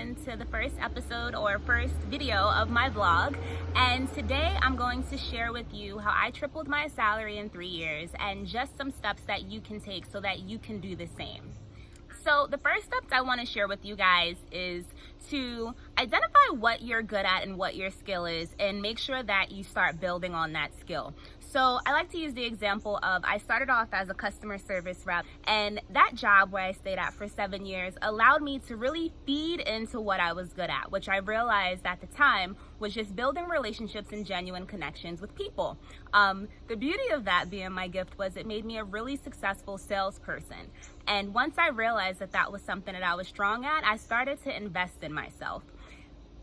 in to the first episode or first video of my vlog. And today I'm going to share with you how I tripled my salary in 3 years and just some steps that you can take so that you can do the same. So the first steps I want to share with you guys is to identify what you're good at and what your skill is, and make sure that you start building on that skill. So I like to use the example of I started off as a customer service rep, and that job where I stayed at for 7 years allowed me to really feed into what I was good at, which I realized at the time was just building relationships and genuine connections with people. The beauty of that being my gift was it made me a really successful salesperson. And once I realized that that was something that I was strong at, I started to invest in myself.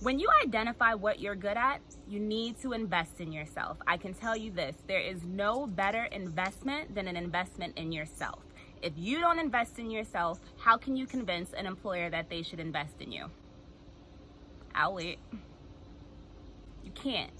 When you identify what you're good at, you need to invest in yourself. I can tell you this, there is no better investment than an investment in yourself. If you don't invest in yourself, how can you convince an employer that they should invest in you? I'll wait. You can't.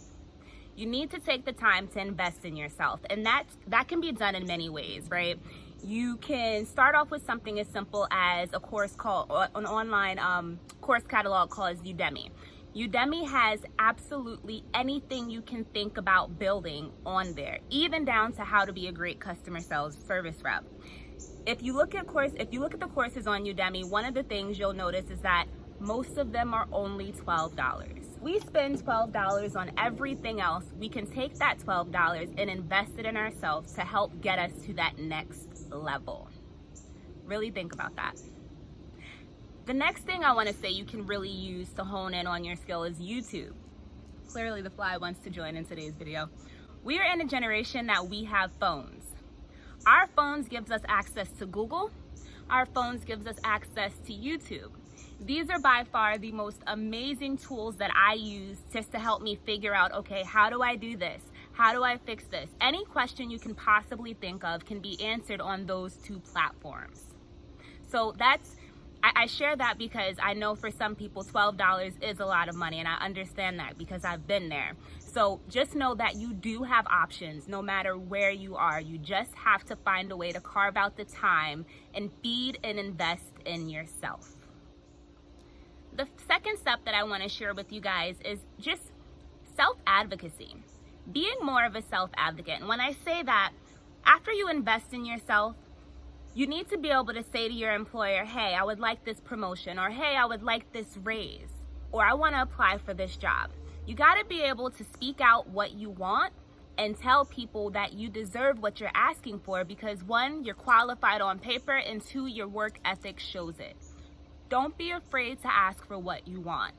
You need to take the time to invest in yourself, and that can be done in many ways, right? You can start off with something as simple as an online course catalog called Udemy. Udemy has absolutely anything you can think about building on there, even down to how to be a great customer service rep. If you look at the courses on Udemy, one of the things you'll notice is that most of them are only $12. We spend $12 on everything else. We can take that $12 and invest it in ourselves to help get us to that next level. Really think about that. The next thing I want to say you can really use to hone in on your skill is YouTube. Clearly the fly wants to join in today's video. We are in a generation that we have phones. Our phones gives us access to Google. Our phones gives us access to YouTube. These are by far the most amazing tools that I use just to help me figure out, okay, how do I do this? How do I fix this? Any question you can possibly think of can be answered on those two platforms. So I share that because I know for some people $12 is a lot of money, and I understand that because I've been there. So just know that you do have options no matter where you are. You just have to find a way to carve out the time and feed and invest in yourself. The second step that I want to share with you guys is just self-advocacy. Being more of a self-advocate. And when I say that, after you invest in yourself, you need to be able to say to your employer, hey, I would like this promotion, or hey, I would like this raise, or I want to apply for this job. You got to be able to speak out what you want and tell people that you deserve what you're asking for, because one, you're qualified on paper, and two, your work ethic shows it. Don't be afraid to ask for what you want.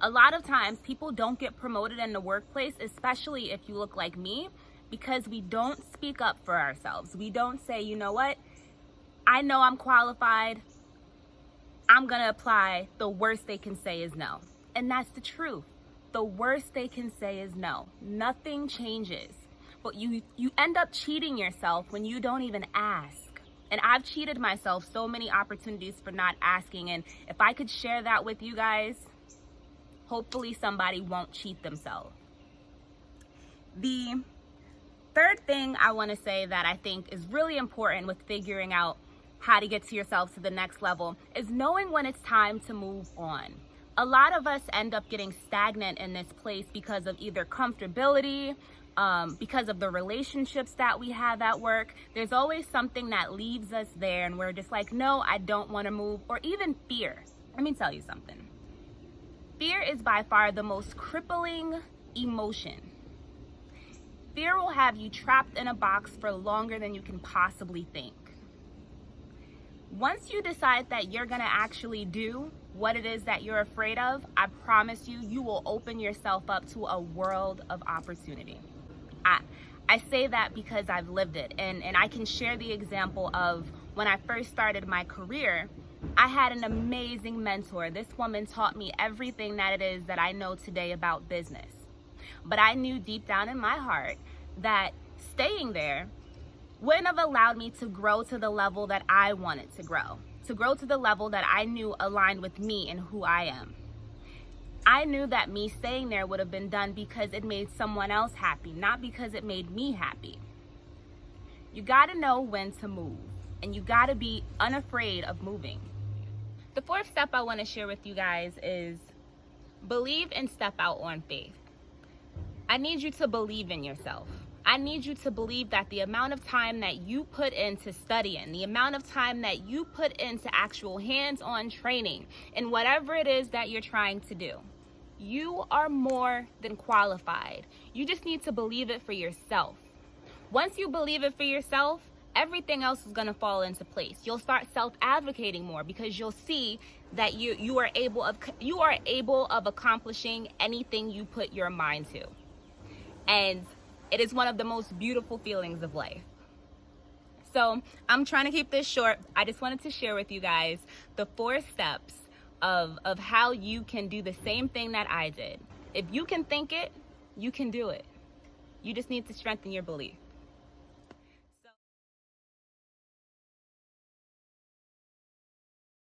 A lot of times people don't get promoted in the workplace, especially if you look like me, because we don't speak up for ourselves. We don't say, you know what? I know I'm qualified. I'm going to apply. The worst they can say is no. And that's the truth. The worst they can say is no. Nothing changes. But you end up cheating yourself when you don't even ask. And I've cheated myself so many opportunities for not asking. And if I could share that with you guys, hopefully somebody won't cheat themselves. The third thing I want to say that I think is really important with figuring out how to get to yourself to the next level is knowing when it's time to move on. A lot of us end up getting stagnant in this place because of either comfortability, because of the relationships that we have at work. There's always something that leaves us there, and we're just like, no, I don't want to move. Or even fear. Let me tell you something. Fear is by far the most crippling emotion. Fear will have you trapped in a box for longer than you can possibly think. Once you decide that you're going to actually do what it is that you're afraid of, I promise you, you will open yourself up to a world of opportunity. I say that because I've lived it, and I can share the example of when I first started my career. I had an amazing mentor. This woman taught me everything that it is that I know today about business. But I knew deep down in my heart that staying there wouldn't have allowed me to grow to the level that I wanted to grow to the level that I knew aligned with me and who I am. I knew that me staying there would have been done because it made someone else happy, not because it made me happy. You got to know when to move, and you got to be unafraid of moving. The fourth step I want to share with you guys is believe and step out on faith. I need you to believe in yourself. I need you to believe that the amount of time that you put into studying, the amount of time that you put into actual hands-on training in whatever it is that you're trying to do, you are more than qualified. You just need to believe it for yourself. Once you believe it for yourself, everything else is going to fall into place. You'll start self-advocating more because you'll see that you are able of accomplishing anything you put your mind to. And it is one of the most beautiful feelings of life. So I'm trying to keep this short. I just wanted to share with you guys the 4 steps of how you can do the same thing that I did. If you can think it, you can do it. You just need to strengthen your belief.